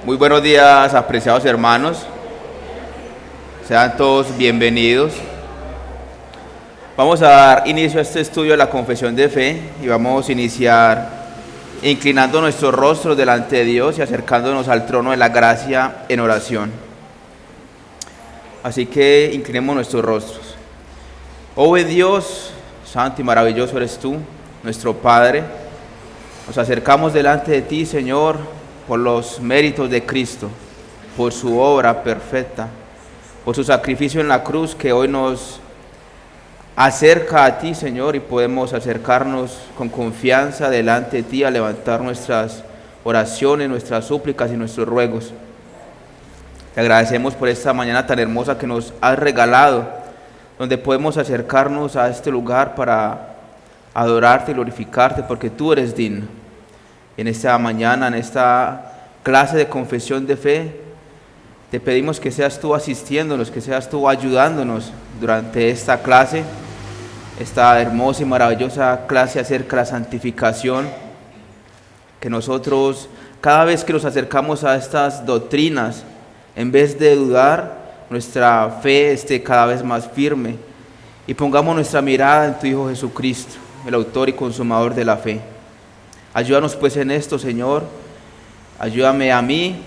Muy buenos días, apreciados hermanos. Sean todos bienvenidos. Vamos a dar inicio a este estudio de la confesión de fe y vamos a iniciar inclinando nuestros rostros delante de Dios y acercándonos al trono de la gracia en oración. Así que inclinemos nuestros rostros. Oh buen Dios, santo y maravilloso eres tú, nuestro Padre. Nos acercamos delante de ti, Señor, por los méritos de Cristo, por su obra perfecta, por su sacrificio en la cruz que hoy nos acerca a ti, Señor, y podemos acercarnos con confianza delante de ti a levantar nuestras oraciones, nuestras súplicas y nuestros ruegos. Te agradecemos por esta mañana tan hermosa que nos has regalado, donde podemos acercarnos a este lugar para adorarte y glorificarte, porque tú eres digno. En esta mañana, en esta clase de confesión de fe, te pedimos que seas tú asistiéndonos, que seas tú ayudándonos durante esta clase, esta hermosa y maravillosa clase acerca de la santificación, que nosotros cada vez que nos acercamos a estas doctrinas, en vez de dudar, nuestra fe esté cada vez más firme y pongamos nuestra mirada en tu Hijo Jesucristo, el autor y consumador de la fe. Ayúdanos pues en esto, Señor. Ayúdame a mí,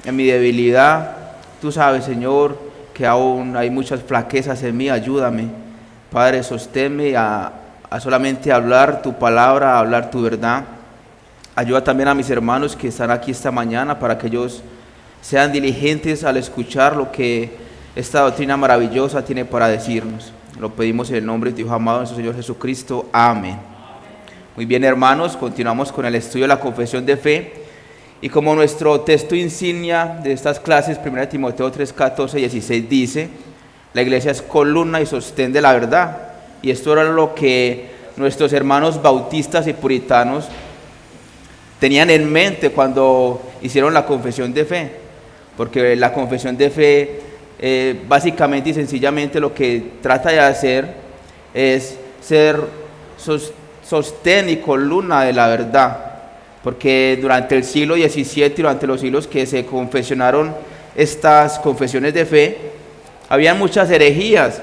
en mi debilidad. Tú sabes, Señor, que aún hay muchas flaquezas en mí. Ayúdame, Padre, sosténme a solamente hablar tu palabra, a hablar tu verdad. Ayuda también a mis hermanos que están aquí esta mañana para que ellos sean diligentes al escuchar lo que esta doctrina maravillosa tiene para decirnos. Lo pedimos en el nombre de tu Hijo amado, nuestro Señor Jesucristo. Amén. Muy bien, hermanos, continuamos con el estudio de la confesión de fe. Y como nuestro texto insignia de estas clases, 1 Timoteo 3, 14 y 16, dice: la iglesia es columna y sostén de la verdad. Y esto era lo que nuestros hermanos bautistas y puritanos tenían en mente cuando hicieron la confesión de fe. Porque la confesión de fe, básicamente y sencillamente, lo que trata de hacer es ser sostén y columna de la verdad, porque durante el siglo XVII y durante los siglos que se confesionaron estas confesiones de fe, había muchas herejías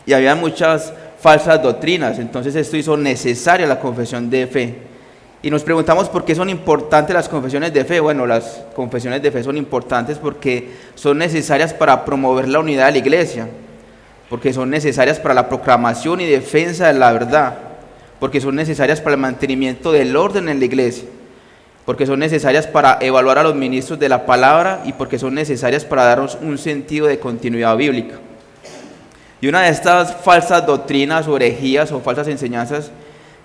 y había muchas falsas doctrinas. Entonces esto hizo necesaria la confesión de fe. Y nos preguntamos por qué son importantes las confesiones de fe. Bueno, las confesiones de fe son importantes porque son necesarias para promover la unidad de la iglesia, porque son necesarias para la proclamación y defensa de la verdad, porque son necesarias para el mantenimiento del orden en la iglesia, porque son necesarias para evaluar a los ministros de la palabra y porque son necesarias para darnos un sentido de continuidad bíblica. Y una de estas falsas doctrinas o herejías o falsas enseñanzas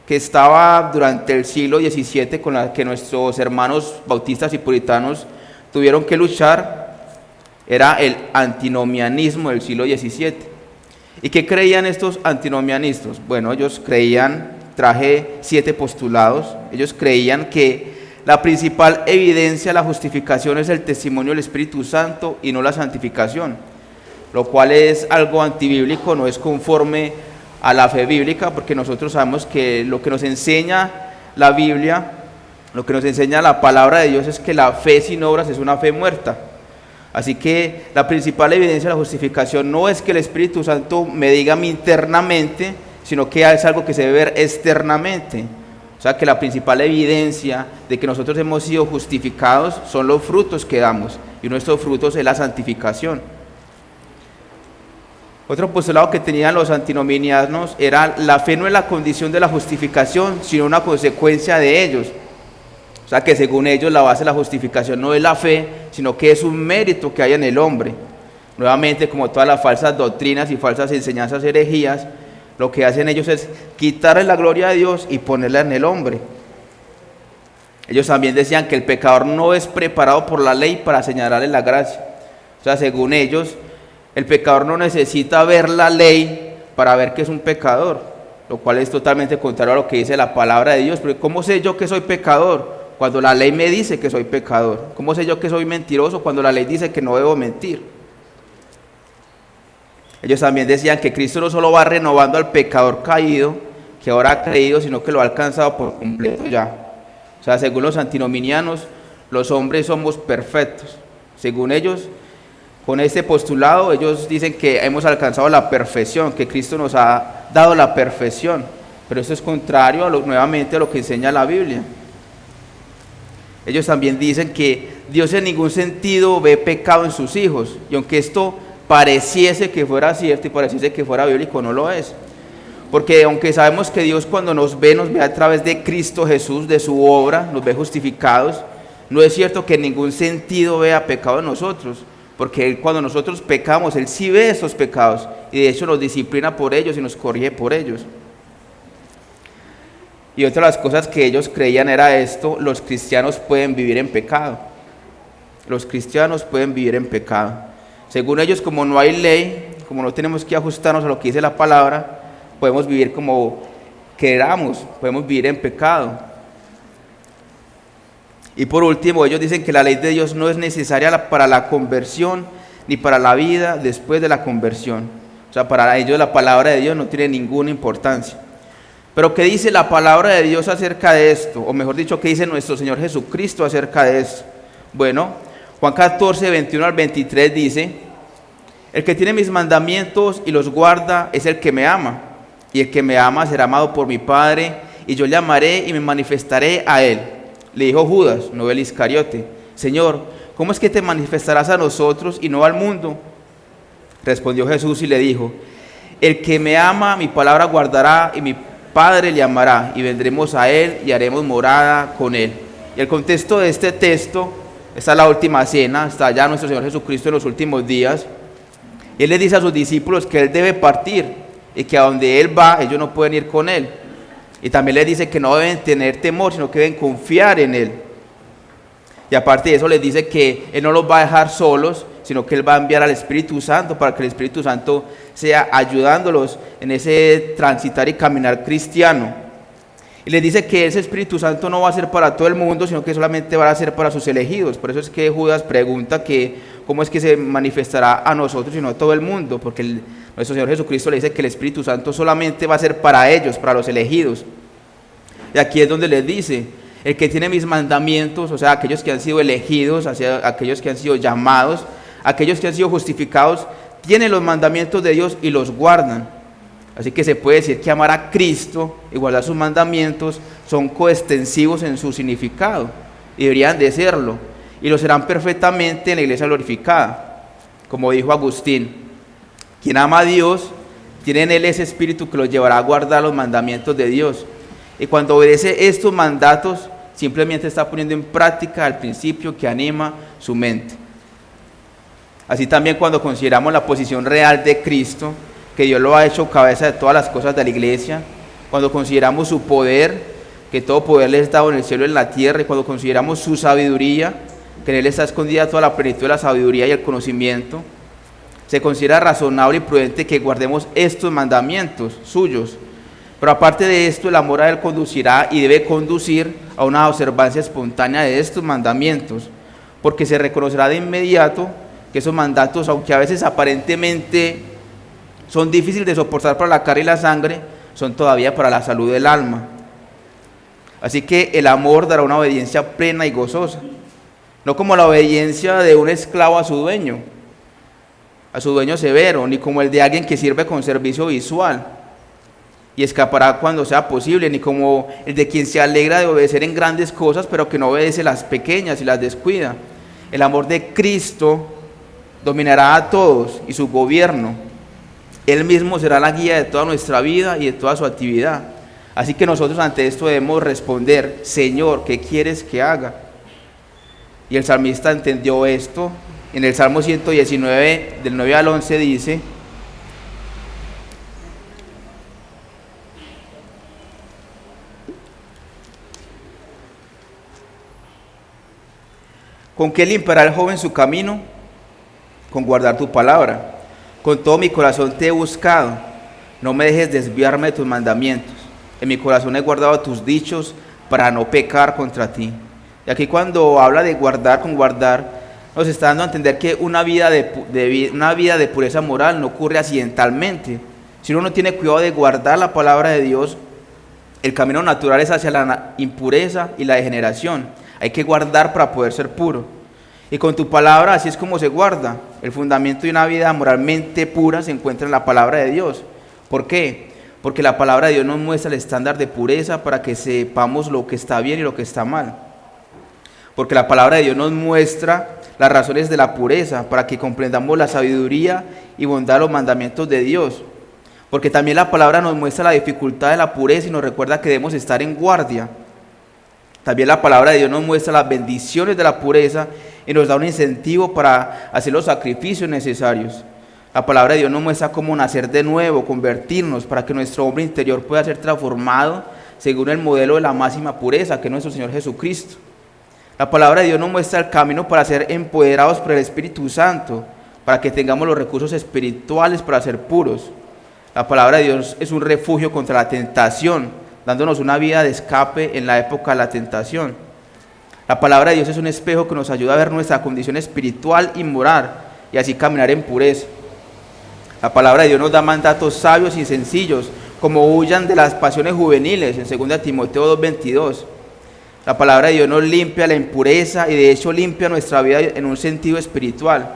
que estaba durante el siglo XVII con la que nuestros hermanos bautistas y puritanos tuvieron que luchar era el antinomianismo del siglo XVII. ¿Y qué creían estos antinomianistas? Bueno, ellos creían, traje 7 postulados. Ellos creían que la principal evidencia de la justificación es el testimonio del Espíritu Santo y no la santificación, lo cual es algo antibíblico, no es conforme a la fe bíblica, porque nosotros sabemos que lo que nos enseña la Biblia, lo que nos enseña la palabra de Dios es que la fe sin obras es una fe muerta. Así que la principal evidencia de la justificación no es que el Espíritu Santo me diga a mí internamente, sino que es algo que se debe ver externamente. O sea que la principal evidencia de que nosotros hemos sido justificados son los frutos que damos, y uno de estos frutos es la santificación. Otro postulado que tenían los antinomianos era: la fe no es la condición de la justificación, sino una consecuencia de ellos. O sea que según ellos la base de la justificación no es la fe, sino que es un mérito que hay en el hombre. Nuevamente, como todas las falsas doctrinas y falsas enseñanzas herejías, lo que hacen ellos es quitarle la gloria a Dios y ponerla en el hombre. Ellos también decían que el pecador no es preparado por la ley para señalarle la gracia. O sea, según ellos, el pecador no necesita ver la ley para ver que es un pecador, lo cual es totalmente contrario a lo que dice la palabra de Dios. Porque ¿cómo sé yo que soy pecador cuando la ley me dice que soy pecador? ¿Cómo sé yo que soy mentiroso cuando la ley dice que no debo mentir? Ellos también decían que Cristo no solo va renovando al pecador caído, que ahora ha creído, sino que lo ha alcanzado por completo ya. O sea, según los antinominianos, los hombres somos perfectos. Según ellos, con este postulado, ellos dicen que hemos alcanzado la perfección, que Cristo nos ha dado la perfección, pero eso es contrario nuevamente a lo que enseña la Biblia. Ellos también dicen que Dios en ningún sentido ve pecado en sus hijos, y aunque esto pareciese que fuera cierto y pareciese que fuera bíblico, no lo es. Porque aunque sabemos que Dios cuando nos ve a través de Cristo Jesús, de su obra, nos ve justificados, no es cierto que en ningún sentido vea pecado en nosotros, porque Él, cuando nosotros pecamos, Él sí ve esos pecados, y de hecho nos disciplina por ellos y nos corrige por ellos. Y otra de las cosas que ellos creían era esto: los cristianos pueden vivir en pecado. Los cristianos pueden vivir en pecado. Según ellos, como no hay ley, como no tenemos que ajustarnos a lo que dice la palabra, podemos vivir como queramos, podemos vivir en pecado. Y por último, ellos dicen que la ley de Dios no es necesaria para la conversión ni para la vida después de la conversión. O sea, para ellos la palabra de Dios no tiene ninguna importancia. Pero ¿qué dice la palabra de Dios acerca de esto? O mejor dicho, ¿qué dice nuestro Señor Jesucristo acerca de esto? Bueno, Juan 14, 21 al 23 dice: el que tiene mis mandamientos y los guarda es el que me ama, y el que me ama será amado por mi Padre, y yo le amaré y me manifestaré a él. Le dijo Judas, no el Iscariote: Señor, ¿cómo es que te manifestarás a nosotros y no al mundo? Respondió Jesús y le dijo: el que me ama, mi palabra guardará, y mi Padre le amará, y vendremos a él y haremos morada con él. Y el contexto de este texto, esta es la última cena, está ya nuestro Señor Jesucristo en los últimos días. Él le dice a sus discípulos que Él debe partir, y que a donde Él va, ellos no pueden ir con Él. Y también les dice que no deben tener temor, sino que deben confiar en Él. Y aparte de eso les dice que Él no los va a dejar solos, sino que Él va a enviar al Espíritu Santo para que el Espíritu Santo sea ayudándolos en ese transitar y caminar cristiano. Y les dice que ese Espíritu Santo no va a ser para todo el mundo, sino que solamente va a ser para sus elegidos. Por eso es que Judas pregunta que cómo es que se manifestará a nosotros y no a todo el mundo, porque nuestro Señor Jesucristo le dice que el Espíritu Santo solamente va a ser para ellos, para los elegidos. Y aquí es donde les dice: el que tiene mis mandamientos, o sea, aquellos que han sido elegidos, aquellos que han sido llamados, aquellos que han sido justificados, tienen los mandamientos de Dios y los guardan. Así que se puede decir que amar a Cristo y guardar sus mandamientos son coextensivos en su significado, y deberían de serlo, y lo serán perfectamente en la iglesia glorificada. Como dijo Agustín: quien ama a Dios tiene en él ese espíritu que lo llevará a guardar los mandamientos de Dios, y cuando obedece estos mandatos simplemente está poniendo en práctica el principio que anima su mente. Así también, cuando consideramos la posición real de Cristo, que Dios lo ha hecho cabeza de todas las cosas de la iglesia, cuando consideramos su poder, que todo poder le es dado en el cielo y en la tierra, y cuando consideramos su sabiduría, que en él está escondida toda la plenitud de la sabiduría y el conocimiento, se considera razonable y prudente que guardemos estos mandamientos suyos. Pero aparte de esto, el amor a él conducirá y debe conducir a una observancia espontánea de estos mandamientos, porque se reconocerá de inmediato que esos mandatos, aunque a veces aparentemente son difíciles de soportar para la carne y la sangre, son todavía para la salud del alma. Así que el amor dará una obediencia plena y gozosa, no como la obediencia de un esclavo a su dueño severo, ni como el de alguien que sirve con servicio visual y escapará cuando sea posible, ni como el de quien se alegra de obedecer en grandes cosas, pero que no obedece las pequeñas y las descuida. El amor de Cristo dominará a todos y su gobierno. Él mismo será la guía de toda nuestra vida y de toda su actividad. Así que nosotros ante esto debemos responder: Señor, ¿qué quieres que haga? Y el salmista entendió esto. En el Salmo 119, del 9 al 11 dice: ¿con qué limpiará el joven su camino? Con guardar tu palabra. Con todo mi corazón te he buscado, no me dejes desviarme de tus mandamientos. En mi corazón he guardado tus dichos para no pecar contra ti. Y aquí, cuando habla de guardar, con guardar, nos está dando a entender que una vida de pureza moral no ocurre accidentalmente. Si uno no tiene cuidado de guardar la palabra de Dios, el camino natural es hacia la impureza y la degeneración, hay que guardar para poder ser puro. Y con tu palabra así es como se guarda. El fundamento de una vida moralmente pura se encuentra en la palabra de Dios. ¿Por qué? Porque la palabra de Dios nos muestra el estándar de pureza para que sepamos lo que está bien y lo que está mal. Porque la palabra de Dios nos muestra las razones de la pureza para que comprendamos la sabiduría y bondad de los mandamientos de Dios. Porque también la palabra nos muestra la dificultad de la pureza y nos recuerda que debemos estar en guardia. También la palabra de Dios nos muestra las bendiciones de la pureza y nos da un incentivo para hacer los sacrificios necesarios. La palabra de Dios nos muestra cómo nacer de nuevo, convertirnos, para que nuestro hombre interior pueda ser transformado según el modelo de la máxima pureza, que es nuestro Señor Jesucristo. La palabra de Dios nos muestra el camino para ser empoderados por el Espíritu Santo, para que tengamos los recursos espirituales para ser puros. La palabra de Dios es un refugio contra la tentación, dándonos una vida de escape en la época de la tentación. La palabra de Dios es un espejo que nos ayuda a ver nuestra condición espiritual y moral, y así caminar en pureza. La palabra de Dios nos da mandatos sabios y sencillos, como huyan de las pasiones juveniles, en 2 Timoteo 2:22. La palabra de Dios nos limpia la impureza y de hecho limpia nuestra vida en un sentido espiritual.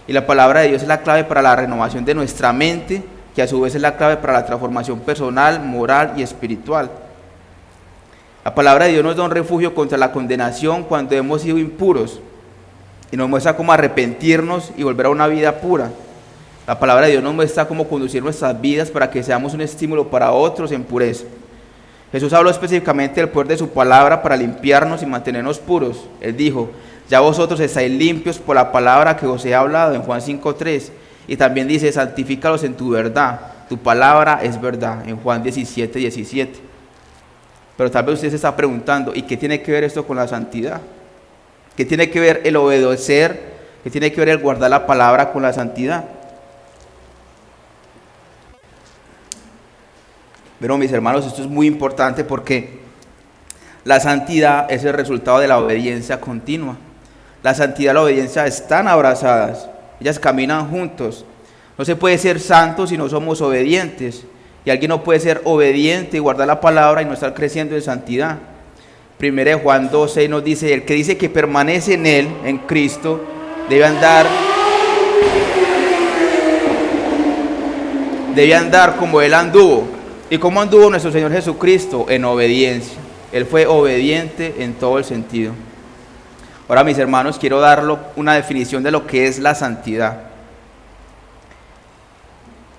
Y la palabra de Dios es la clave para la renovación de nuestra mente, que a su vez es la clave para la transformación personal, moral y espiritual. La palabra de Dios nos da un refugio contra la condenación cuando hemos sido impuros y nos muestra cómo arrepentirnos y volver a una vida pura. La palabra de Dios nos muestra cómo conducir nuestras vidas para que seamos un estímulo para otros en pureza. Jesús habló específicamente del poder de su palabra para limpiarnos y mantenernos puros. Él dijo: ya vosotros estáis limpios por la palabra que os he hablado, en Juan 5:3. Y también dice: santifícalos en tu verdad, tu palabra es verdad, en Juan 17:17. Pero tal vez usted se está preguntando: ¿y qué tiene que ver esto con la santidad? ¿Qué tiene que ver el obedecer? ¿Qué tiene que ver el guardar la palabra con la santidad? Pero mis hermanos, esto es muy importante porque la santidad es el resultado de la obediencia continua. La santidad y la obediencia están abrazadas, ellas caminan juntos. No se puede ser santo si no somos obedientes, y alguien no puede ser obediente y guardar la palabra y no estar creciendo en santidad. 1 Juan 2:6 nos dice: el que dice que permanece en él, en Cristo, debe andar como él anduvo. ¿Y cómo anduvo nuestro Señor Jesucristo? En obediencia. Él fue obediente en todo el sentido. Ahora, mis hermanos, quiero dar una definición de lo que es la santidad.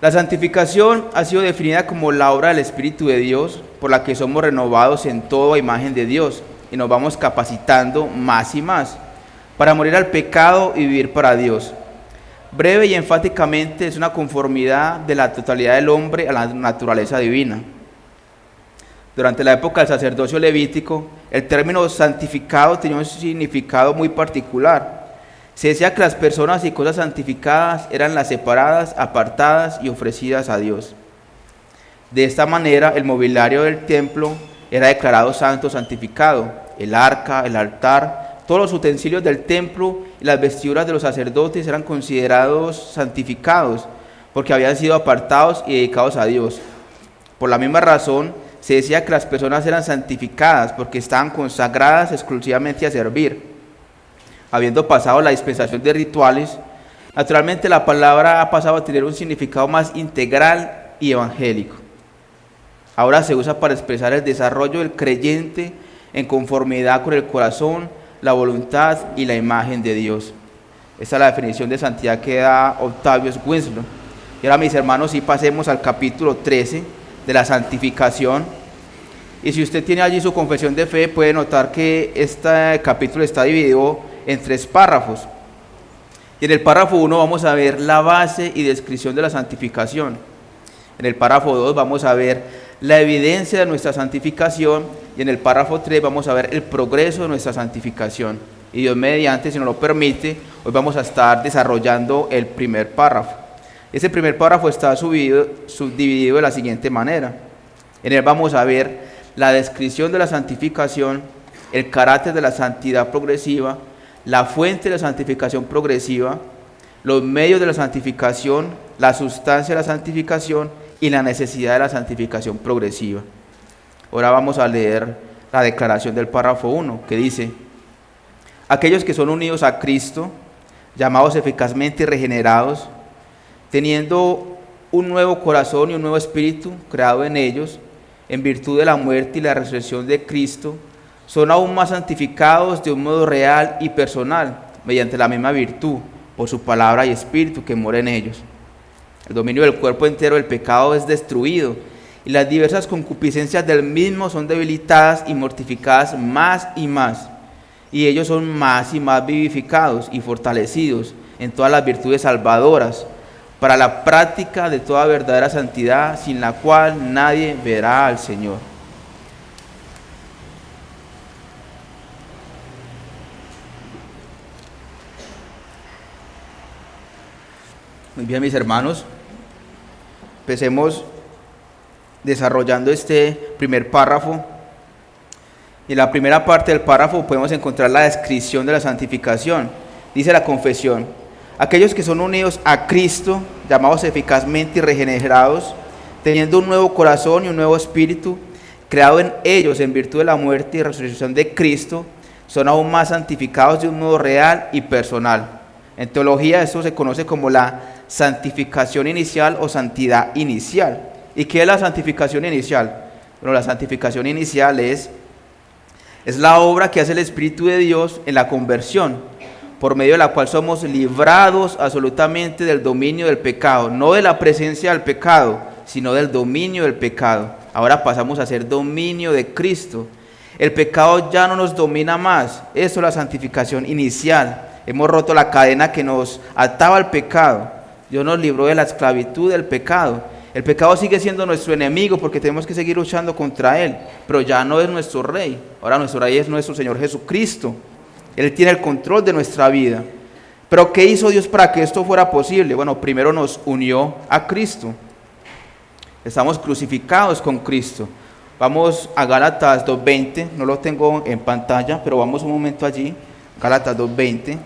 La santificación ha sido definida como la obra del Espíritu de Dios, por la que somos renovados en toda imagen de Dios y nos vamos capacitando más y más para morir al pecado y vivir para Dios. Breve y enfáticamente, es una conformidad de la totalidad del hombre a la naturaleza divina. Durante la época del sacerdocio levítico, el término santificado tenía un significado muy particular. Se decía que las personas y cosas santificadas eran las separadas, apartadas y ofrecidas a Dios. De esta manera, el mobiliario del templo era declarado santo, santificado. El arca, el altar, todos los utensilios del templo y las vestiduras de los sacerdotes eran considerados santificados porque habían sido apartados y dedicados a Dios. Por la misma razón, se decía que las personas eran santificadas porque estaban consagradas exclusivamente a servir. Habiendo pasado la dispensación de rituales, naturalmente la palabra ha pasado a tener un significado más integral y evangélico. Ahora se usa para expresar el desarrollo del creyente en conformidad con el corazón, la voluntad y la imagen de Dios. Esta es la definición de santidad que da Octavius Winslow. Y ahora, mis hermanos, sí pasemos al capítulo 13 de la santificación. Y si usted tiene allí su confesión de fe, puede notar que este capítulo está dividido en 3 párrafos. Y en el párrafo 1 vamos a ver la base y descripción de la santificación. En el párrafo 2 vamos a ver la evidencia de nuestra santificación, y en el párrafo 3 vamos a ver el progreso de nuestra santificación. Y Dios mediante, si nos lo permite, hoy vamos a estar desarrollando el primer párrafo. Ese primer párrafo está subdividido de la siguiente manera. En él vamos a ver la descripción de la santificación, el carácter de la santidad progresiva, la fuente de la santificación progresiva, los medios de la santificación, la sustancia de la santificación y la necesidad de la santificación progresiva. Ahora vamos a leer la declaración del párrafo 1, que dice: aquellos que son unidos a Cristo, llamados eficazmente y regenerados, teniendo un nuevo corazón y un nuevo espíritu creado en ellos, en virtud de la muerte y la resurrección de Cristo, son aún más santificados de un modo real y personal, mediante la misma virtud, por su palabra y espíritu que mora en ellos. El dominio del cuerpo entero del pecado es destruido, y las diversas concupiscencias del mismo son debilitadas y mortificadas más y más, y ellos son más y más vivificados y fortalecidos en todas las virtudes salvadoras, para la práctica de toda verdadera santidad, sin la cual nadie verá al Señor. Muy bien, mis hermanos, empecemos desarrollando este primer párrafo. Y en la primera parte del párrafo podemos encontrar la descripción de la santificación. Dice la confesión: aquellos que son unidos a Cristo, llamados eficazmente y regenerados, teniendo un nuevo corazón y un nuevo espíritu, creado en ellos en virtud de la muerte y resurrección de Cristo, son aún más santificados de un modo real y personal. En teología esto se conoce como la santificación inicial o santidad inicial. ¿Y qué es la santificación inicial? Bueno, la santificación inicial es la obra que hace el Espíritu de Dios en la conversión, por medio de la cual somos librados absolutamente del dominio del pecado, no de la presencia del pecado, sino del dominio del pecado. Ahora pasamos a ser dominio de Cristo. El pecado ya no nos domina más. Eso es la santificación inicial. Hemos roto la cadena que nos ataba al pecado. Dios nos libró de la esclavitud del pecado. El pecado sigue siendo nuestro enemigo porque tenemos que seguir luchando contra él, pero ya no es nuestro rey. Ahora nuestro rey es nuestro Señor Jesucristo. Él tiene el control de nuestra vida. Pero ¿qué hizo Dios para que esto fuera posible? Bueno, primero nos unió a Cristo. Estamos crucificados con Cristo. Vamos a Gálatas 2:20, no lo tengo en pantalla, pero vamos un momento allí. Gálatas 2:20.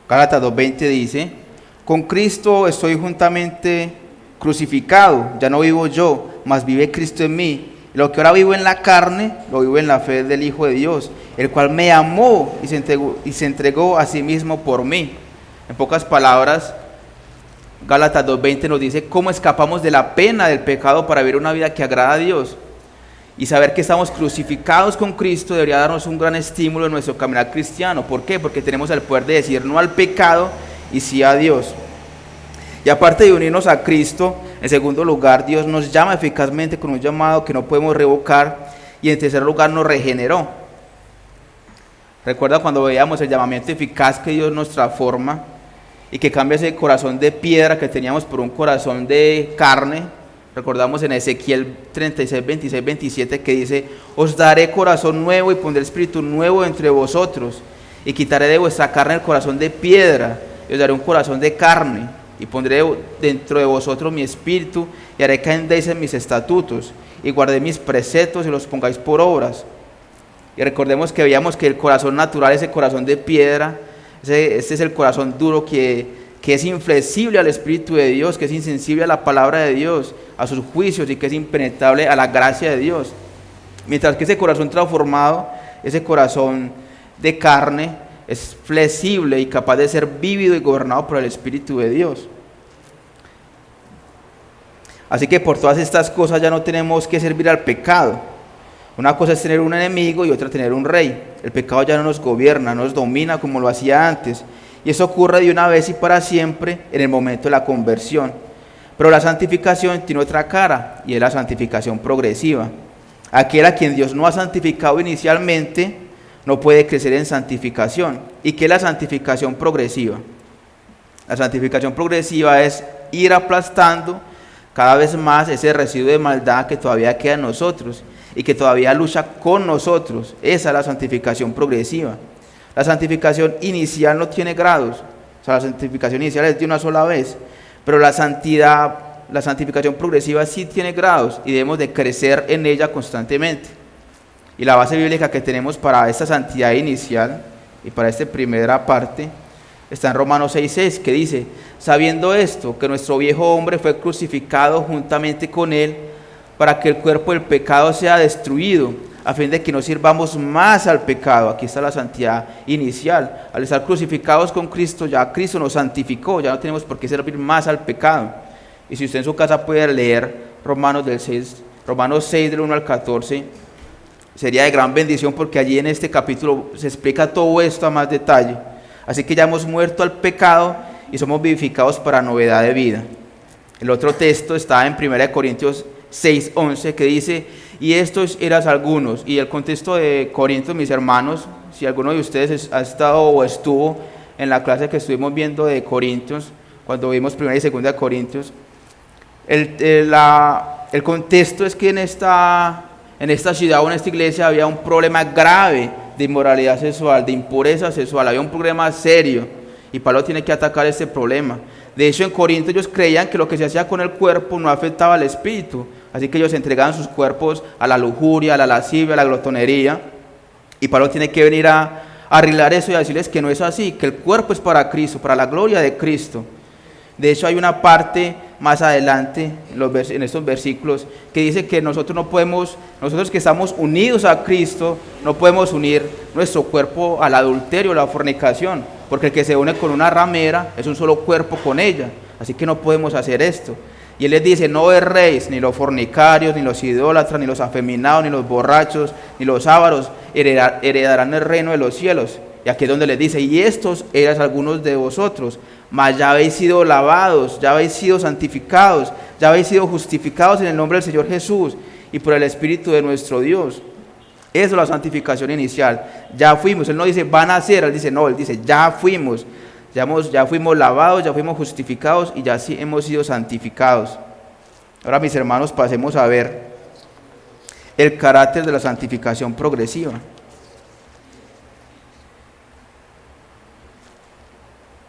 Gálatas 2:20 dice: con Cristo estoy juntamente crucificado, ya no vivo yo, mas vive Cristo en mí. Y lo que ahora vivo en la carne, lo vivo en la fe del Hijo de Dios, el cual me amó y se entregó a sí mismo por mí. En pocas palabras, Gálatas 2:20 nos dice cómo escapamos de la pena del pecado para vivir una vida que agrada a Dios. Y saber que estamos crucificados con Cristo debería darnos un gran estímulo en nuestro caminar cristiano. ¿Por qué? Porque tenemos el poder de decir no al pecado y sí a Dios. Y aparte de unirnos a Cristo, en segundo lugar, Dios nos llama eficazmente con un llamado que no podemos revocar. Y en tercer lugar, nos regeneró. Recuerda cuando veíamos el llamamiento eficaz que Dios nos transforma y que cambia ese corazón de piedra que teníamos por un corazón de carne. Recordamos en Ezequiel 36, 26, 27 que dice: os daré corazón nuevo y pondré espíritu nuevo entre vosotros, y quitaré de vuestra carne el corazón de piedra, y os daré un corazón de carne, y pondré dentro de vosotros mi espíritu, y haré que andéis en mis estatutos, y guardé mis preceptos y los pongáis por obras. Y recordemos que veíamos que el corazón natural es el corazón de piedra. Este es el corazón duro que es inflexible al Espíritu de Dios, que es insensible a la palabra de Dios, a sus juicios, y que es impenetrable a la gracia de Dios. Mientras que ese corazón transformado, ese corazón de carne, es flexible y capaz de ser vívido y gobernado por el Espíritu de Dios. Así que por todas estas cosas ya no tenemos que servir al pecado. Una cosa es tener un enemigo y otra tener un rey. El pecado ya no nos gobierna, no nos domina como lo hacía antes. Y eso ocurre de una vez y para siempre en el momento de la conversión. Pero la santificación tiene otra cara, y es la santificación progresiva. Aquel a quien Dios no ha santificado inicialmente no puede crecer en santificación. ¿Y qué es la santificación progresiva? La santificación progresiva es ir aplastando cada vez más ese residuo de maldad que todavía queda en nosotros y que todavía lucha con nosotros. Esa es la santificación progresiva. La santificación inicial no tiene grados, O sea, la santificación inicial es de una sola vez, pero la santificación progresiva sí tiene grados y debemos de crecer en ella constantemente. Y la base bíblica que tenemos para esta santidad inicial y para esta primera parte está en Romanos 6:6, que dice: sabiendo esto, que nuestro viejo hombre fue crucificado juntamente con él, para que el cuerpo del pecado sea destruido, a fin de que no sirvamos más al pecado. Aquí está la santidad inicial. Al estar crucificados con Cristo, ya Cristo nos santificó, ya no tenemos por qué servir más al pecado. Y si usted en su casa puede leer Romanos 6 del 1 al 14, sería de gran bendición, porque allí en este capítulo se explica todo esto a más detalle. Así que ya hemos muerto al pecado y somos vivificados para novedad de vida. El otro texto está en 1 Corintios 6:11, que dice: y estos eran algunos. Y el contexto de Corintios, mis hermanos, si alguno de ustedes ha estado o estuvo en la clase que estuvimos viendo de Corintios, cuando vimos 1 y 2 Corintios, el contexto es que en esta ciudad o en esta iglesia había un problema grave de inmoralidad sexual, de impureza sexual, había un problema serio, y Pablo tiene que atacar este problema. De hecho, en Corinto ellos creían que lo que se hacía con el cuerpo no afectaba al espíritu, así que ellos entregaban sus cuerpos a la lujuria, a la lascivia, a la glotonería, y Pablo tiene que venir a arreglar eso y a decirles que no es así, que el cuerpo es para Cristo, para la gloria de Cristo. De hecho, hay una parte más adelante en estos versículos que dice que nosotros que estamos unidos a Cristo, no podemos unir nuestro cuerpo al adulterio, a la fornicación, porque el que se une con una ramera es un solo cuerpo con ella, así que no podemos hacer esto. Y él les dice: no erréis, ni los fornicarios, ni los idólatras, ni los afeminados, ni los borrachos, ni los ávaros heredarán el reino de los cielos. Y aquí es donde les dice: y estos eran algunos de vosotros, mas ya habéis sido lavados, ya habéis sido santificados, ya habéis sido justificados en el nombre del Señor Jesús y por el Espíritu de nuestro Dios. Eso es la santificación inicial. Ya fuimos. Él no dice van a ser, él dice no, él dice ya fuimos. Ya fuimos lavados, ya fuimos justificados y ya sí hemos sido santificados. Ahora, mis hermanos, pasemos a ver el carácter de la santificación progresiva.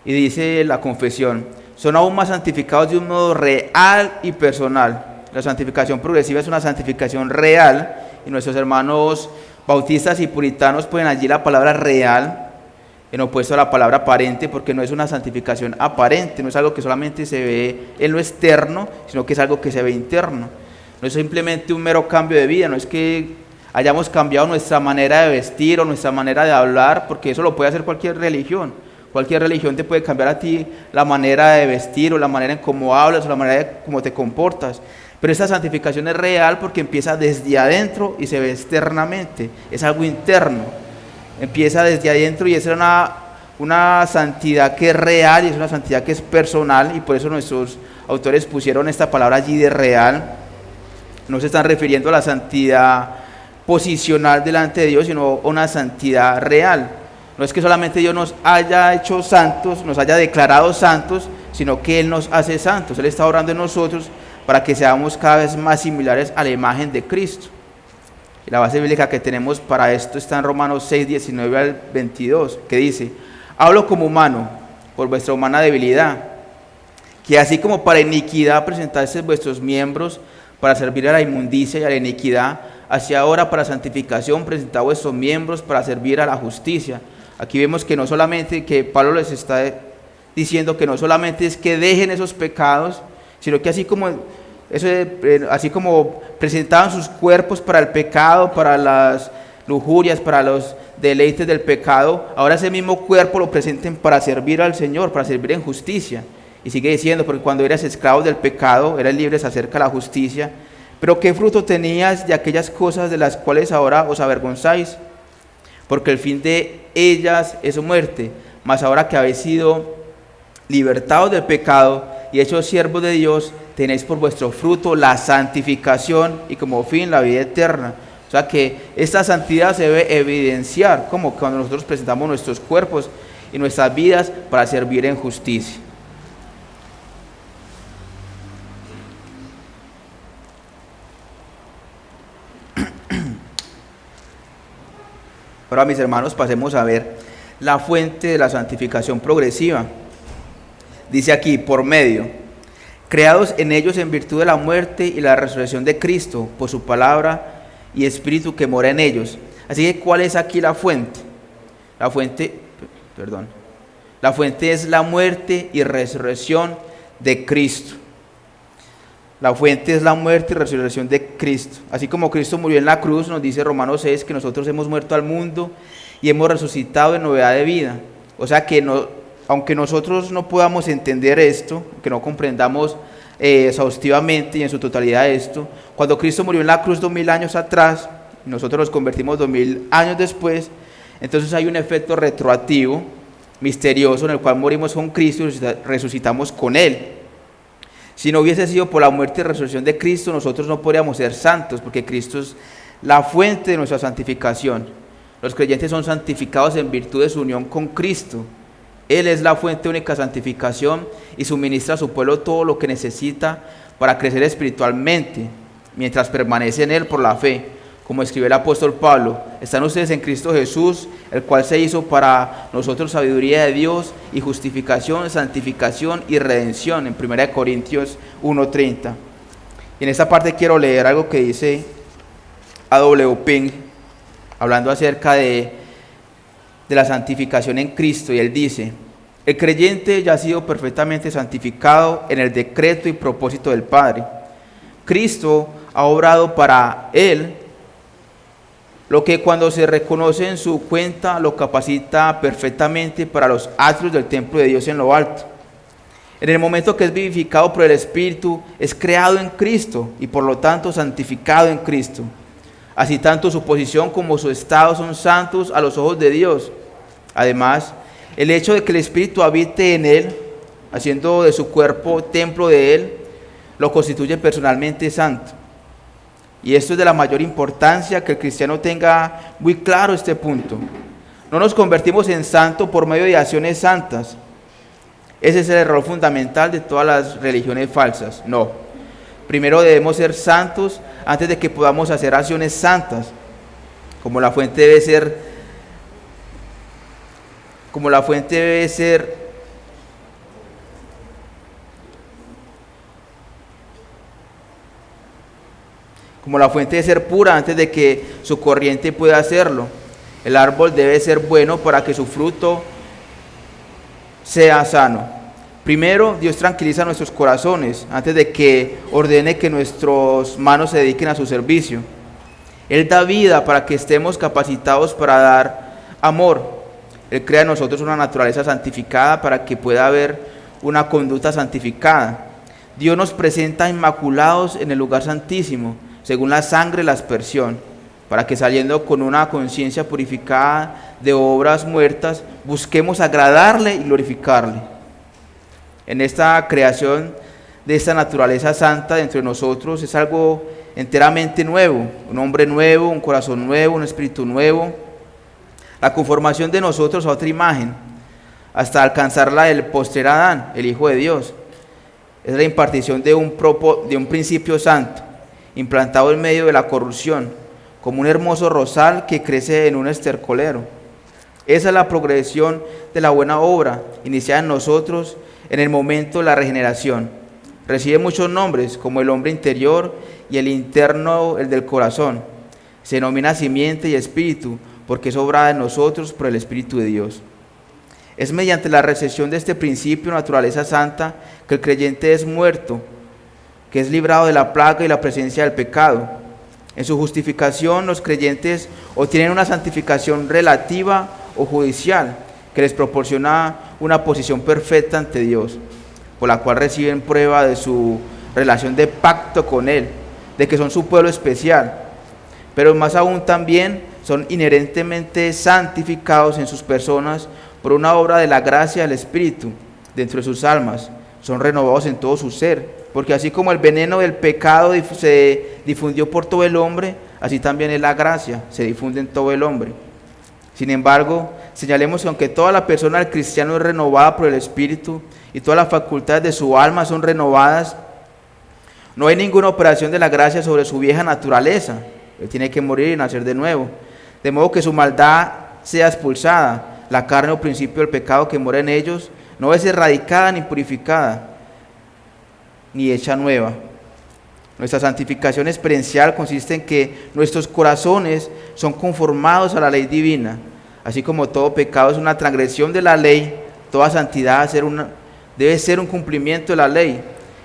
Y dice la confesión: son aún más santificados de un modo real y personal. La santificación progresiva es una santificación real, y nuestros hermanos bautistas y puritanos ponen allí la palabra real en opuesto a la palabra aparente, porque no es una santificación aparente, no es algo que solamente se ve en lo externo, sino que es algo que se ve interno. No es simplemente un mero cambio de vida, no es que hayamos cambiado nuestra manera de vestir o nuestra manera de hablar, porque eso lo puede hacer cualquier religión. Cualquier religión te puede cambiar a ti la manera de vestir, o la manera en cómo hablas, o la manera en cómo te comportas. Pero esta santificación es real porque empieza desde adentro y se ve externamente, es algo interno. Empieza desde adentro y es una santidad que es real y es una santidad que es personal, y por eso nuestros autores pusieron esta palabra allí de real. No se están refiriendo a la santidad posicional delante de Dios, sino a una santidad real. No es que solamente Dios nos haya hecho santos, nos haya declarado santos, sino que Él nos hace santos. Él está orando en nosotros para que seamos cada vez más similares a la imagen de Cristo. Y la base bíblica que tenemos para esto está en Romanos 6, 19 al 22, que dice: hablo como humano, por vuestra humana debilidad, que así como para iniquidad presentasteis vuestros miembros para servir a la inmundicia y a la iniquidad, así ahora para santificación presentad vuestros miembros para servir a la justicia. Aquí vemos que no solamente, que Pablo les está diciendo que no solamente es que dejen esos pecados, sino que así como presentaban sus cuerpos para el pecado, para las lujurias, para los deleites del pecado, ahora ese mismo cuerpo lo presenten para servir al Señor, para servir en justicia. Y sigue diciendo: porque cuando eras esclavos del pecado, eras libres acerca de la justicia. Pero ¿qué fruto tenías de aquellas cosas de las cuales ahora os avergonzáis? Porque el fin de ellas es muerte. Mas ahora que habéis sido libertados del pecado y hechos siervos de Dios, tenéis por vuestro fruto la santificación y como fin la vida eterna. O sea que esta santidad se debe evidenciar como cuando nosotros presentamos nuestros cuerpos y nuestras vidas para servir en justicia. Ahora, mis hermanos, pasemos a ver la fuente de la santificación progresiva. dice aquí, por medio, creados en ellos en virtud de la muerte y la resurrección de Cristo, por su palabra y espíritu que mora en ellos. Así que, ¿cuál es aquí la fuente? La fuente es la muerte y resurrección de Cristo. La fuente es la muerte y resurrección de Cristo. Así como Cristo murió en la cruz, nos dice Romanos 6 que nosotros hemos muerto al mundo y hemos resucitado en novedad de vida. O sea que aunque nosotros no podamos entender esto, que no comprendamos exhaustivamente y en su totalidad esto, cuando Cristo murió en la cruz 2000 años atrás, y nosotros nos convertimos 2000 años después, entonces hay un efecto retroactivo, misterioso, en el cual morimos con Cristo y resucitamos con Él. Si no hubiese sido por la muerte y resurrección de Cristo, nosotros no podríamos ser santos, porque Cristo es la fuente de nuestra santificación. Los creyentes son santificados en virtud de su unión con Cristo. Él es la fuente única de santificación y suministra a su pueblo todo lo que necesita para crecer espiritualmente, mientras permanece en Él por la fe. Como escribe el apóstol Pablo, están ustedes en Cristo Jesús, el cual se hizo para nosotros sabiduría de Dios y justificación, santificación y redención, en 1 Corintios 1:30. Y en esta parte quiero leer algo que dice A.W. Pink, hablando acerca de la santificación en Cristo, y él dice: el creyente ya ha sido perfectamente santificado en el decreto y propósito del Padre. Cristo ha obrado para él lo que, cuando se reconoce en su cuenta, lo capacita perfectamente para los atrios del templo de Dios en lo alto. En el momento que es vivificado por el Espíritu, es creado en Cristo y por lo tanto santificado en Cristo. Así tanto su posición como su estado son santos a los ojos de Dios. Además, el hecho de que el Espíritu habite en él, haciendo de su cuerpo templo de él, lo constituye personalmente santo. Y esto es de la mayor importancia, que el cristiano tenga muy claro este punto. No nos convertimos en santos por medio de acciones santas. Ese es el error fundamental de todas las religiones falsas. No. Primero debemos ser santos antes de que podamos hacer acciones santas. Como la fuente debe ser pura antes de que su corriente pueda hacerlo. El árbol debe ser bueno para que su fruto sea sano. Primero, Dios tranquiliza nuestros corazones antes de que ordene que nuestras manos se dediquen a su servicio. Él da vida para que estemos capacitados para dar amor. Él crea en nosotros una naturaleza santificada para que pueda haber una conducta santificada. Dios nos presenta inmaculados en el lugar santísimo, según la sangre y la aspersión, para que, saliendo con una conciencia purificada de obras muertas, busquemos agradarle y glorificarle. En esta creación de esta naturaleza santa dentro de nosotros es algo enteramente nuevo, un hombre nuevo, un corazón nuevo, un espíritu nuevo, la conformación de nosotros a otra imagen, hasta alcanzar la del postrer Adán, el Hijo de Dios. Es la impartición de un principio santo, implantado en medio de la corrupción, como un hermoso rosal que crece en un estercolero. Esa es la progresión de la buena obra, iniciada en nosotros en el momento de la regeneración. Recibe muchos nombres, como el hombre interior y el interno, el del corazón. Se denomina simiente y espíritu, porque es obrada en nosotros por el Espíritu de Dios. Es mediante la recepción de este principio, naturaleza santa, que el creyente es muerto, que es librado de la plaga y la presencia del pecado. En su justificación, los creyentes obtienen una santificación relativa o judicial, que les proporciona una posición perfecta ante Dios, por la cual reciben prueba de su relación de pacto con Él, de que son su pueblo especial, pero más aún también son inherentemente santificados en sus personas por una obra de la gracia del Espíritu dentro de sus almas. Son renovados en todo su ser, porque así como el veneno del pecado se difundió por todo el hombre, así también es la gracia, se difunde en todo el hombre. Sin embargo, señalemos que aunque toda la persona del cristiano es renovada por el Espíritu y todas las facultades de su alma son renovadas, no hay ninguna operación de la gracia sobre su vieja naturaleza. Él tiene que morir y nacer de nuevo, de modo que su maldad sea expulsada, la carne o principio del pecado que mora en ellos no es erradicada ni purificada, ni hecha nueva. Nuestra santificación experiencial consiste en que nuestros corazones son conformados a la ley divina. Así como todo pecado es una transgresión de la ley, toda santidad debe ser un cumplimiento de la ley.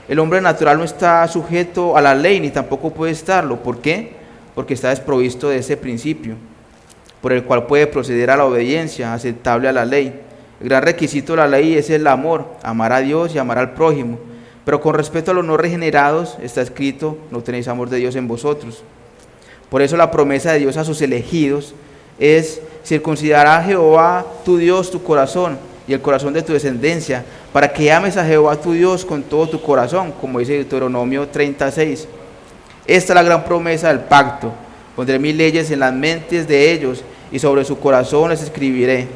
El hombre natural no está sujeto a la ley, ni tampoco puede estarlo. ¿Por qué? Porque está desprovisto de ese principio, por el cual puede proceder a la obediencia aceptable a la ley. El gran requisito de la ley es el amor, amar a Dios y amar al prójimo. Pero con respecto a los no regenerados, está escrito, no tenéis amor de Dios en vosotros. Por eso la promesa de Dios a sus elegidos es: circuncidará a Jehová tu Dios tu corazón y el corazón de tu descendencia, para que ames a Jehová tu Dios con todo tu corazón, como dice Deuteronomio 36. Esta es la gran promesa del pacto: pondré mis leyes en las mentes de ellos y sobre su corazón les escribiré.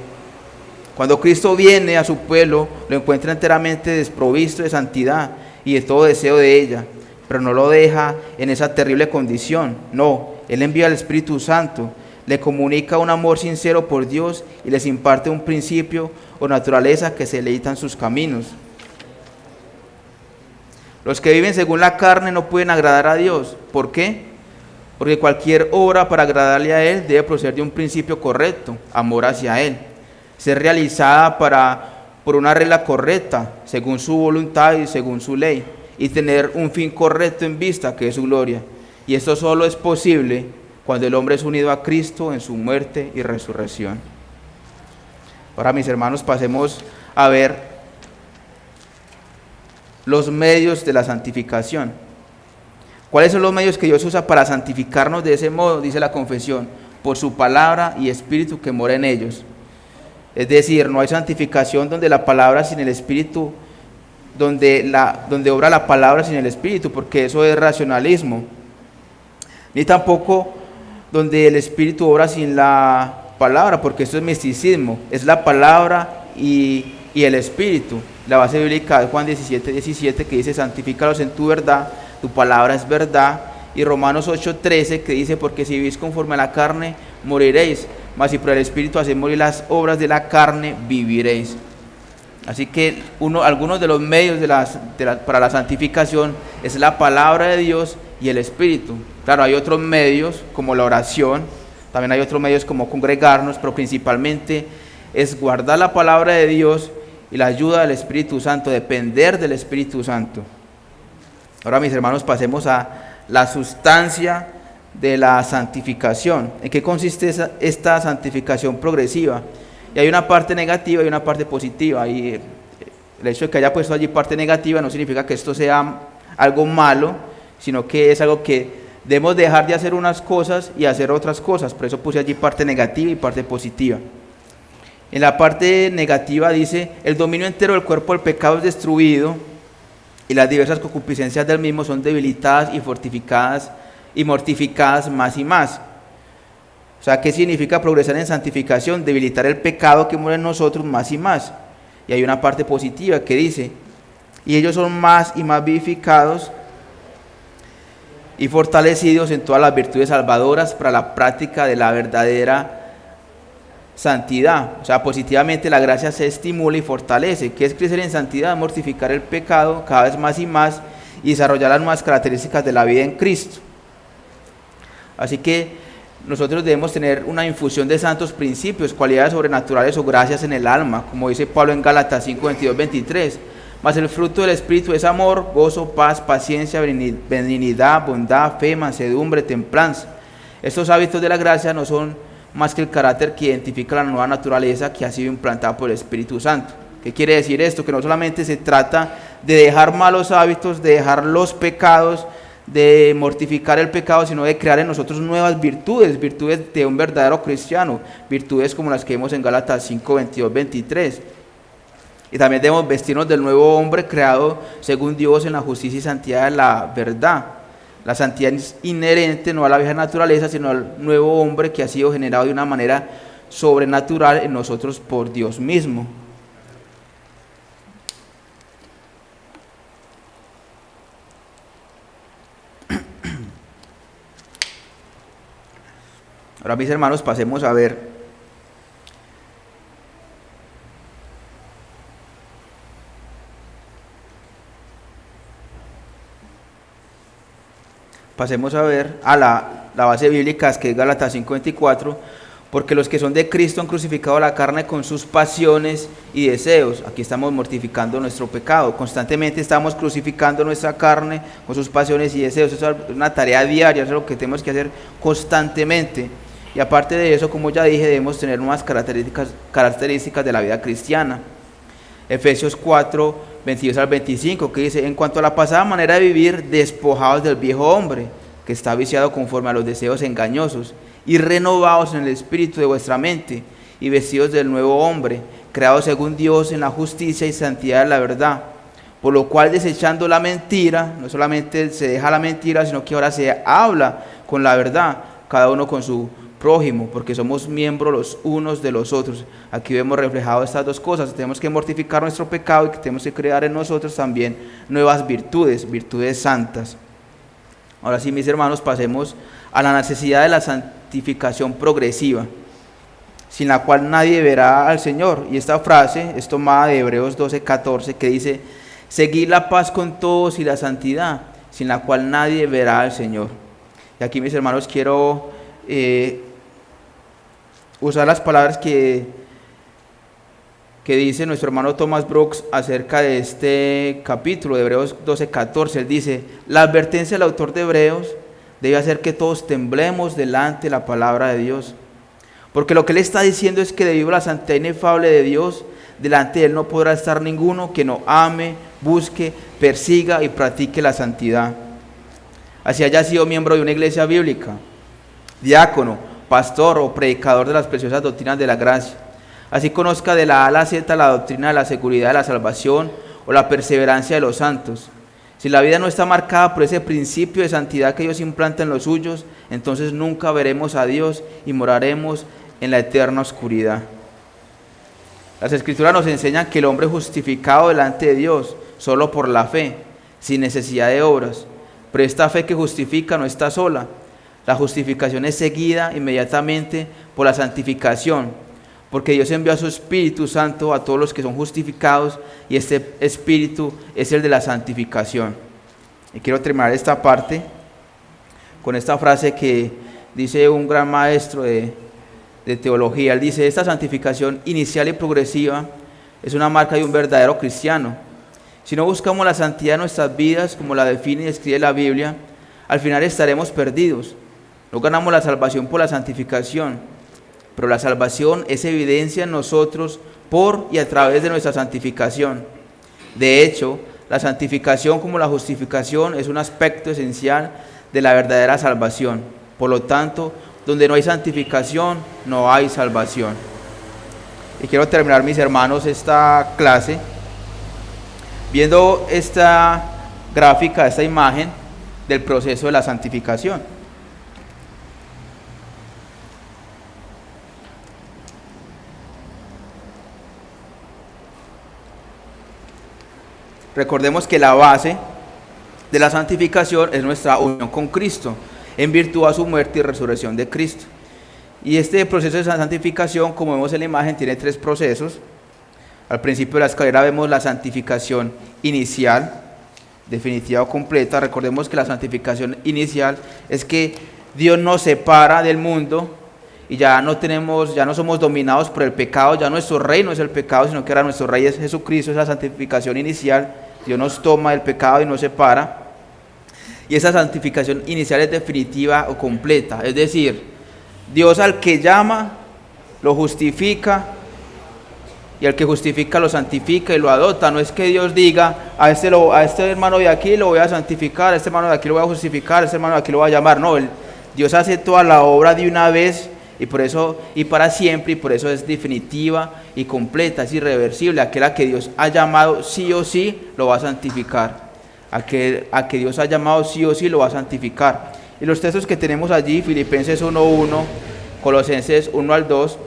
Cuando Cristo viene a su pueblo, lo encuentra enteramente desprovisto de santidad y de todo deseo de ella, pero no lo deja en esa terrible condición. No, Él envía al Espíritu Santo, le comunica un amor sincero por Dios y les imparte un principio o naturaleza que se deleitan sus caminos. Los que viven según la carne no pueden agradar a Dios. ¿Por qué? Porque cualquier obra para agradarle a Él debe proceder de un principio correcto, amor hacia Él, ser realizada por una regla correcta, según su voluntad y según su ley, y tener un fin correcto en vista, que es su gloria. Y esto solo es posible cuando el hombre es unido a Cristo en su muerte y resurrección. Ahora, mis hermanos, pasemos a ver los medios de la santificación. ¿Cuáles son los medios que Dios usa para santificarnos de ese modo? Dice la confesión: por su palabra y espíritu que mora en ellos. Es decir, no hay santificación donde la palabra sin el espíritu, donde obra la palabra sin el espíritu, porque eso es racionalismo. Ni tampoco donde el espíritu obra sin la palabra, porque eso es misticismo. Es la palabra y el espíritu. La base bíblica es Juan 17:17, que dice: santifícalos en tu verdad, tu palabra es verdad. Y Romanos 8:13, que dice: porque si vivís conforme a la carne, moriréis, mas si por el espíritu hacéis morir las obras de la carne, viviréis. Así que algunos de los medios para la santificación es la palabra de Dios y el espíritu. Claro, hay otros medios como la oración, también hay otros medios como congregarnos, pero principalmente es guardar la palabra de Dios y la ayuda del Espíritu Santo, depender del Espíritu Santo. Ahora, mis hermanos, pasemos a la sustancia de la santificación. ¿En qué consiste esta santificación progresiva? Y hay una parte negativa y una parte positiva, y el hecho de que haya puesto allí parte negativa no significa que esto sea algo malo, sino que es algo que debemos dejar de hacer unas cosas y hacer otras cosas. Por eso puse allí parte negativa y parte positiva. En la parte negativa dice: el dominio entero del cuerpo del pecado es destruido y las diversas concupiscencias del mismo son debilitadas y fortificadas y mortificadas más y más. O sea, ¿qué significa progresar en santificación? Debilitar el pecado que muere en nosotros más y más. Y hay una parte positiva que dice: y ellos son más y más vivificados y fortalecidos en todas las virtudes salvadoras para la práctica de la verdadera santidad. O sea, positivamente la gracia se estimula y fortalece. ¿Qué es crecer en santidad? Mortificar el pecado cada vez más y más y desarrollar las nuevas características de la vida en Cristo. Así que nosotros debemos tener una infusión de santos principios, cualidades sobrenaturales o gracias en el alma, como dice Pablo en Gálatas 5:22-23. Mas el fruto del Espíritu es amor, gozo, paz, paciencia, benignidad, bondad, fe, mansedumbre, templanza. Estos hábitos de la gracia no son más que el carácter que identifica la nueva naturaleza que ha sido implantada por el Espíritu Santo. ¿Qué quiere decir esto? Que no solamente se trata de dejar malos hábitos, de dejar los pecados, de mortificar el pecado, sino de crear en nosotros nuevas virtudes, virtudes de un verdadero cristiano, virtudes como las que vemos en Gálatas 5:22-23. Y también debemos vestirnos del nuevo hombre creado según Dios en la justicia y santidad de la verdad. La santidad es inherente no a la vieja naturaleza, sino al nuevo hombre que ha sido generado de una manera sobrenatural en nosotros por Dios mismo. Ahora, mis hermanos, pasemos a ver pasemos a ver a la base bíblica, que es Gálatas 5:24, porque los que son de Cristo han crucificado la carne con sus pasiones y deseos. Aquí estamos mortificando nuestro pecado, constantemente estamos crucificando nuestra carne con sus pasiones y deseos. Eso es una tarea diaria, eso es lo que tenemos que hacer constantemente. Y aparte de eso, como ya dije, debemos tener unas características de la vida cristiana. Efesios 4, 22 al 25, que dice: en cuanto a la pasada manera de vivir, despojados del viejo hombre, que está viciado conforme a los deseos engañosos, y renovados en el espíritu de vuestra mente, y vestidos del nuevo hombre, creado según Dios en la justicia y santidad de la verdad. Por lo cual, desechando la mentira, no solamente se deja la mentira, sino que ahora se habla con la verdad, cada uno con su prójimo, porque somos miembros los unos de los otros. Aquí vemos reflejado estas dos cosas: tenemos que mortificar nuestro pecado y que tenemos que crear en nosotros también nuevas virtudes santas. Ahora sí, mis hermanos, pasemos a la necesidad de la santificación progresiva, sin la cual nadie verá al Señor. Y esta frase es tomada de Hebreos 12:14, que dice: seguid la paz con todos y la santidad, sin la cual nadie verá al Señor. Y aquí, mis hermanos, quiero usar las palabras que dice nuestro hermano Thomas Brooks acerca de este capítulo de Hebreos 12:14. Él dice: la advertencia del autor de Hebreos debe hacer que todos temblemos delante de la palabra de Dios, porque lo que él está diciendo es que debido a la santidad inefable de Dios, delante de él no podrá estar ninguno que no ame, busque, persiga y practique la santidad. Así haya sido miembro de una iglesia bíblica, diácono, pastor o predicador de las preciosas doctrinas de la gracia, así conozca de la A a la Z la doctrina de la seguridad de la salvación o la perseverancia de los santos. Si la vida no está marcada por ese principio de santidad que Dios implanta en los suyos, entonces nunca veremos a Dios y moraremos en la eterna oscuridad. Las Escrituras nos enseñan que el hombre es justificado delante de Dios solo por la fe, sin necesidad de obras. Pero esta fe que justifica no está sola. La justificación es seguida inmediatamente por la santificación, porque Dios envió a su Espíritu Santo a todos los que son justificados, y este Espíritu es el de la santificación. Y quiero terminar esta parte con esta frase que dice un gran maestro de teología. Él dice: esta santificación inicial y progresiva es una marca de un verdadero cristiano. Si no buscamos la santidad en nuestras vidas, como la define y describe la Biblia, al final estaremos perdidos. No ganamos la salvación por la santificación, pero la salvación es evidencia en nosotros por y a través de nuestra santificación. De hecho, la santificación, como la justificación, es un aspecto esencial de la verdadera salvación. Por lo tanto, donde no hay santificación, no hay salvación. Y quiero terminar, mis hermanos, esta clase viendo esta gráfica, esta imagen del proceso de la santificación. Recordemos que la base de la santificación es nuestra unión con Cristo, en virtud a su muerte y resurrección de Cristo. Y este proceso de santificación, como vemos en la imagen, tiene tres procesos. Al principio de la escalera vemos la santificación inicial, definitiva o completa. Recordemos que la santificación inicial es que Dios nos separa del mundo y ya no somos dominados por el pecado. Ya nuestro rey no es el pecado, sino que ahora nuestro rey es Jesucristo. Es la santificación inicial. Dios nos toma del pecado y nos separa. Y esa santificación inicial es definitiva o completa. Es decir, Dios al que llama, lo justifica, y al que justifica lo santifica y lo adopta. No es que Dios diga: a este hermano de aquí lo voy a santificar, a este hermano de aquí lo voy a justificar, a este hermano de aquí lo voy a llamar. No, Dios hace toda la obra de una vez y por eso y para siempre, y por eso es definitiva y completa, es irreversible. Aquel a que Dios ha llamado sí o sí lo va a santificar. Aquel a que Dios ha llamado sí o sí lo va a santificar. Y los textos que tenemos allí, Filipenses 1:1, Colosenses 1-2,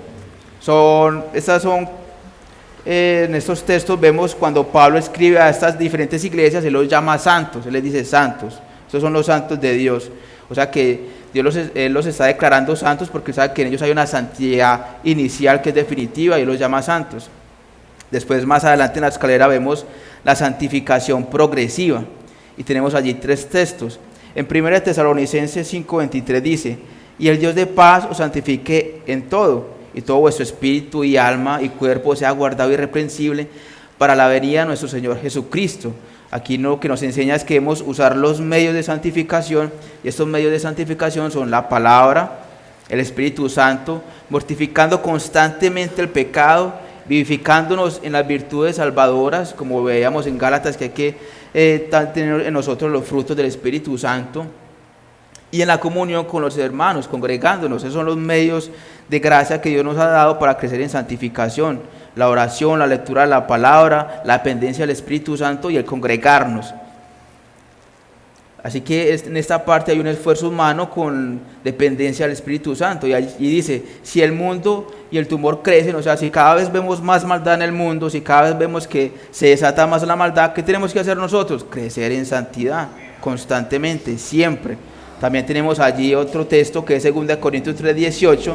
en estos textos vemos cuando Pablo escribe a estas diferentes iglesias, él los llama santos, él les dice santos. Estos son los santos de Dios. O sea que Él los está declarando santos porque sabe que en ellos hay una santidad inicial que es definitiva y Él los llama santos. Después, más adelante en la escalera, vemos la santificación progresiva y tenemos allí tres textos. En 1 Tesalonicenses 5:23 dice: y el Dios de paz os santifique en todo, y todo vuestro espíritu y alma y cuerpo sea guardado irreprensible para la venida de nuestro Señor Jesucristo. Aquí lo que nos enseña es que debemos usar los medios de santificación, y estos medios de santificación son la palabra, el Espíritu Santo, mortificando constantemente el pecado, vivificándonos en las virtudes salvadoras, como veíamos en Gálatas, que hay que tener en nosotros los frutos del Espíritu Santo, y en la comunión con los hermanos, congregándonos. Esos son los medios de gracia que Dios nos ha dado para crecer en santificación: la oración, la lectura de la palabra, la dependencia del Espíritu Santo y el congregarnos. Así que en esta parte hay un esfuerzo humano con dependencia del Espíritu Santo. Y dice, si el mundo y el tumor crecen, o sea, si cada vez vemos más maldad en el mundo, si cada vez vemos que se desata más la maldad, ¿qué tenemos que hacer nosotros? Crecer en santidad, constantemente, siempre. También tenemos allí otro texto que es 2 Corintios 3:18,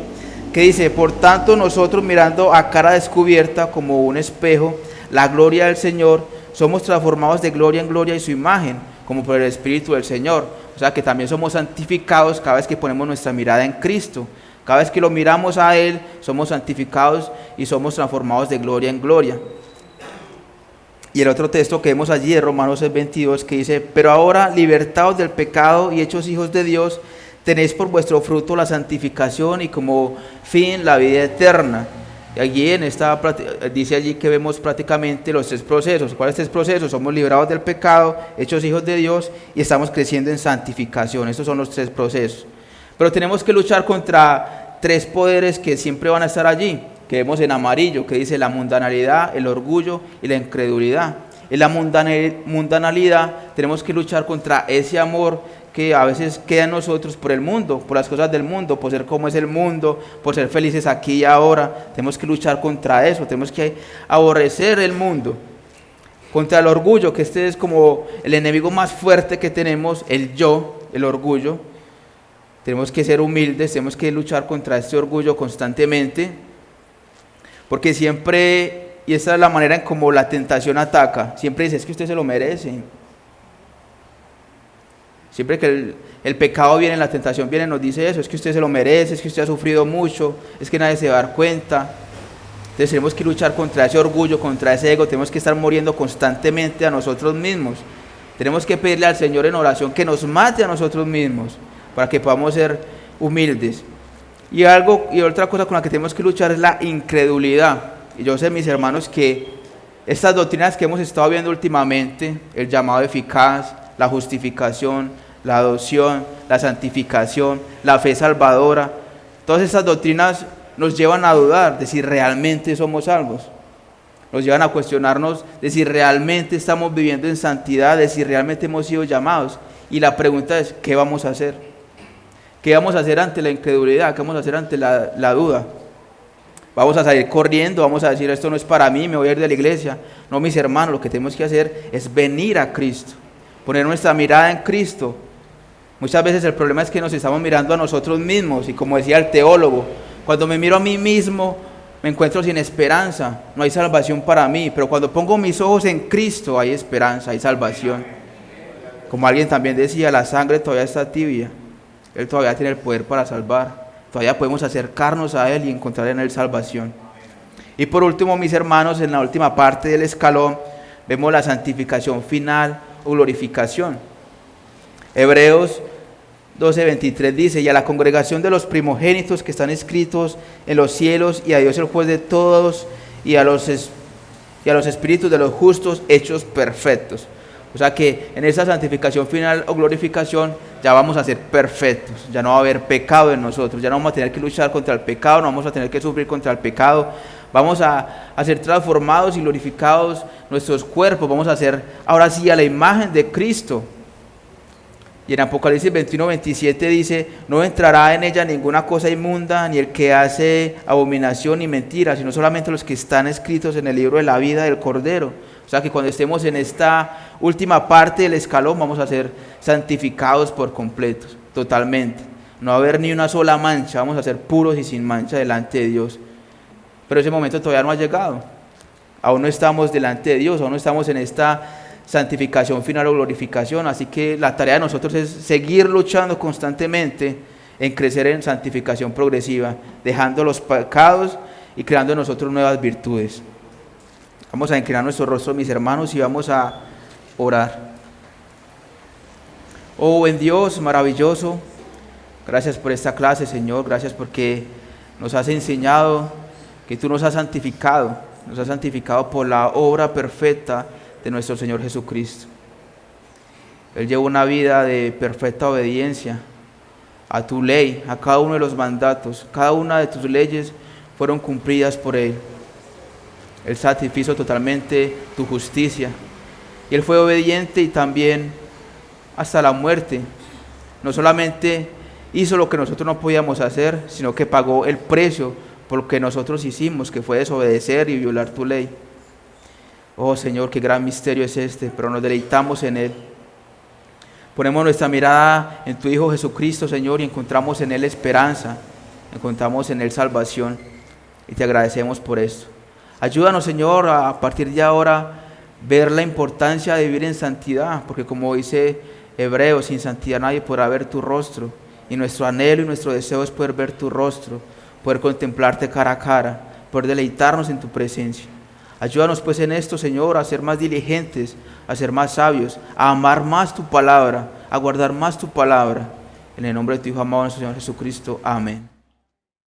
que dice: por tanto nosotros, mirando a cara descubierta como un espejo la gloria del Señor, somos transformados de gloria en gloria en su imagen, como por el Espíritu del Señor. O sea que también somos santificados cada vez que ponemos nuestra mirada en Cristo. Cada vez que lo miramos a Él, somos santificados y somos transformados de gloria en gloria. Y el otro texto que vemos allí de Romanos 6:22, que dice: pero ahora, libertados del pecado y hechos hijos de Dios, tenéis por vuestro fruto la santificación y como fin la vida eterna. Y allí dice allí que vemos prácticamente los tres procesos. ¿Cuáles tres procesos? Somos liberados del pecado, hechos hijos de Dios y estamos creciendo en santificación. Estos son los tres procesos. Pero tenemos que luchar contra tres poderes que siempre van a estar allí, que vemos en amarillo, que dice la mundanalidad, el orgullo y la incredulidad. En la mundanalidad tenemos que luchar contra ese amor que a veces queda en nosotros por el mundo, por las cosas del mundo, por ser como es el mundo, por ser felices aquí y ahora. Tenemos que luchar contra eso, tenemos que aborrecer el mundo. Contra el orgullo, que este es como el enemigo más fuerte que tenemos, el yo, el orgullo. Tenemos que ser humildes, tenemos que luchar contra este orgullo constantemente, porque siempre, y esta es la manera en como la tentación ataca, siempre dice: es que usted se lo merece. Siempre que el pecado viene, la tentación viene, nos dice eso: es que usted se lo merece, es que usted ha sufrido mucho, es que nadie se va a dar cuenta. Entonces tenemos que luchar contra ese orgullo, contra ese ego, tenemos que estar muriendo constantemente a nosotros mismos. Tenemos que pedirle al Señor en oración que nos mate a nosotros mismos, para que podamos ser humildes. Y otra cosa con la que tenemos que luchar es la incredulidad. Y yo sé, mis hermanos, que estas doctrinas que hemos estado viendo últimamente, el llamado eficaz, la justificación, la adopción, la santificación, la fe salvadora, todas estas doctrinas nos llevan a dudar de si realmente somos salvos. Nos llevan a cuestionarnos de si realmente estamos viviendo en santidad, de si realmente hemos sido llamados. Y la pregunta es: ¿qué vamos a hacer? ¿Qué vamos a hacer ante la incredulidad? ¿Qué vamos a hacer ante la duda? ¿Vamos a salir corriendo? ¿Vamos a decir: esto no es para mí, me voy a ir de la iglesia? No, mis hermanos, lo que tenemos que hacer es venir a Cristo, poner nuestra mirada en Cristo. Muchas veces el problema es que nos estamos mirando a nosotros mismos, y como decía el teólogo, cuando me miro a mí mismo me encuentro sin esperanza, no hay salvación para mí, pero cuando pongo mis ojos en Cristo hay esperanza, hay salvación. Como alguien también decía, la sangre todavía está tibia, Él todavía tiene el poder para salvar, todavía podemos acercarnos a Él y encontrar en Él salvación. Y por último, mis hermanos, en la última parte del escalón vemos la santificación final o glorificación. Hebreos 12:23 dice: y a la congregación de los primogénitos que están escritos en los cielos, y a Dios el juez de todos, y a los espíritus de los justos hechos perfectos. O sea que en esa santificación final o glorificación ya vamos a ser perfectos, ya no va a haber pecado en nosotros, ya no vamos a tener que luchar contra el pecado, no vamos a tener que sufrir contra el pecado, vamos a ser transformados y glorificados nuestros cuerpos, vamos a ser ahora sí a la imagen de Cristo. Y en Apocalipsis 21:27 dice: no entrará en ella ninguna cosa inmunda, ni el que hace abominación ni mentira, sino solamente los que están escritos en el libro de la vida del Cordero. O sea que cuando estemos en esta última parte del escalón vamos a ser santificados por completo, totalmente. No va a haber ni una sola mancha, vamos a ser puros y sin mancha delante de Dios. Pero ese momento todavía no ha llegado. Aún no estamos delante de Dios, aún no estamos en esta santificación final o glorificación. Así que la tarea de nosotros es seguir luchando constantemente en crecer en santificación progresiva, dejando los pecados y creando en nosotros nuevas virtudes. Vamos a inclinar nuestro rostro, mis hermanos, y vamos a orar. Oh, buen Dios, maravilloso, gracias por esta clase, Señor, gracias porque nos has enseñado que tú nos has santificado por la obra perfecta de nuestro Señor Jesucristo. Él llevó una vida de perfecta obediencia a tu ley, a cada uno de los mandatos. Cada una de tus leyes fueron cumplidas por Él. Él satisfizo totalmente tu justicia. Y Él fue obediente y también hasta la muerte. No solamente hizo lo que nosotros no podíamos hacer, sino que pagó el precio por lo que nosotros hicimos, que fue desobedecer y violar tu ley. Oh Señor, qué gran misterio es este, pero nos deleitamos en Él. Ponemos nuestra mirada en tu Hijo Jesucristo, Señor, y encontramos en Él esperanza, encontramos en Él salvación, y te agradecemos por esto. Ayúdanos, Señor, a partir de ahora ver la importancia de vivir en santidad, porque como dice Hebreos, sin santidad nadie podrá ver tu rostro, y nuestro anhelo y nuestro deseo es poder ver tu rostro, poder contemplarte cara a cara, poder deleitarnos en tu presencia. Ayúdanos pues en esto, Señor, a ser más diligentes, a ser más sabios, a amar más tu palabra, a guardar más tu palabra. En el nombre de tu Hijo amado, nuestro Señor Jesucristo. Amén.